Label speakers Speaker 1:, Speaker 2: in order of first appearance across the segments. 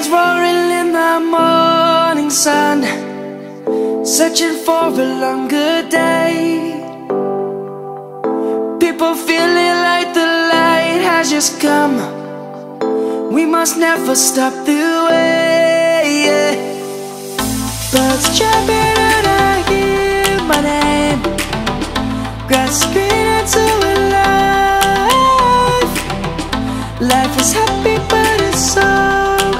Speaker 1: roaring in the morning sun, searching for a longer day. People feeling like the light has just come. We must never stop the way. Birds jumping and I hear my name, grasping into life. Life is happy but it's so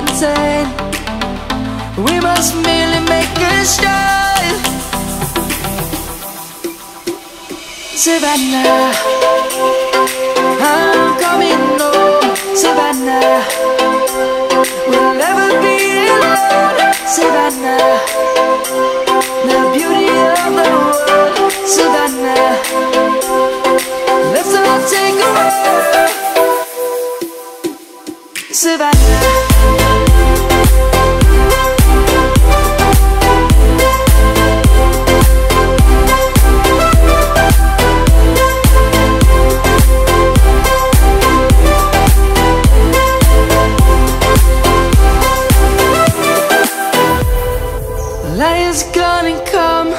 Speaker 1: insane. We must merely make a start. Savannah, I'm coming home. Savannah, we'll never be alone. Savannah, the beauty of the world. Savannah, let's all take a walk. Savannah. Lion's gonna come.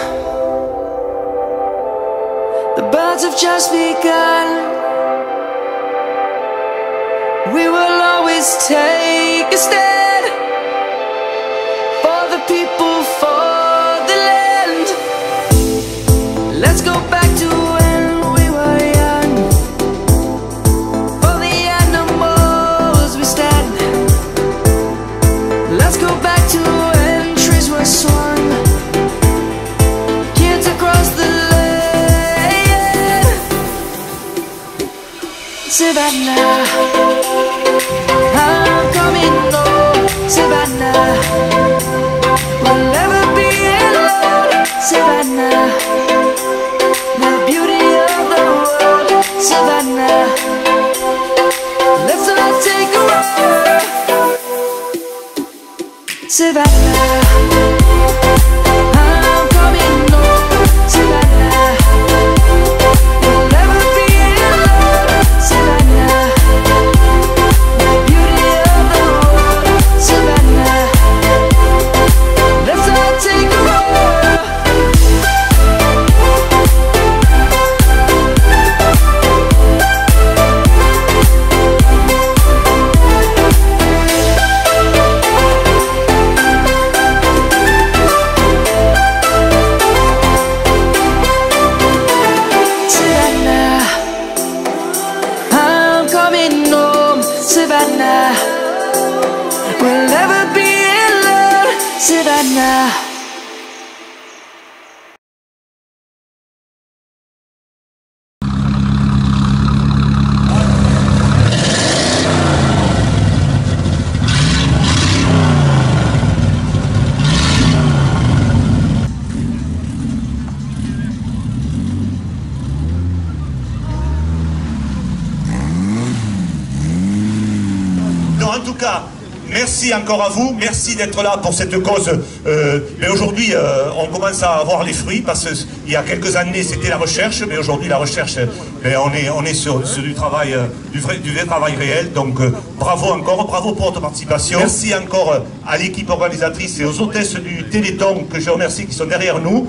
Speaker 1: The birds have just begun. We will always take a stand for the people, for the land. Let's go back to when we were young. For the animals we stand. Let's go back to when trees were swung, kids across the land. Savannah, I'm coming home. Savannah, we'll never be alone. Savannah, the beauty of the world. Savannah, let's all take a walk. Savannah, I'm coming home. Savannah, we'll never be alone. Savannah, the beauty of the world. Savannah, let's all take a walk. Savannah, I'm coming home. Savannah, we'll never be alone. Savannah.
Speaker 2: Non, en tout cas, merci encore à vous, merci d'être là pour cette cause. Mais aujourd'hui, on commence à avoir les fruits, parce qu'il y a quelques années, c'était la recherche, mais aujourd'hui, la recherche, on est sur du travail, du vrai travail réel. Donc, bravo encore, bravo pour votre participation. Merci encore à l'équipe organisatrice et aux hôtesses du Téléthon, que je remercie, qui sont derrière nous.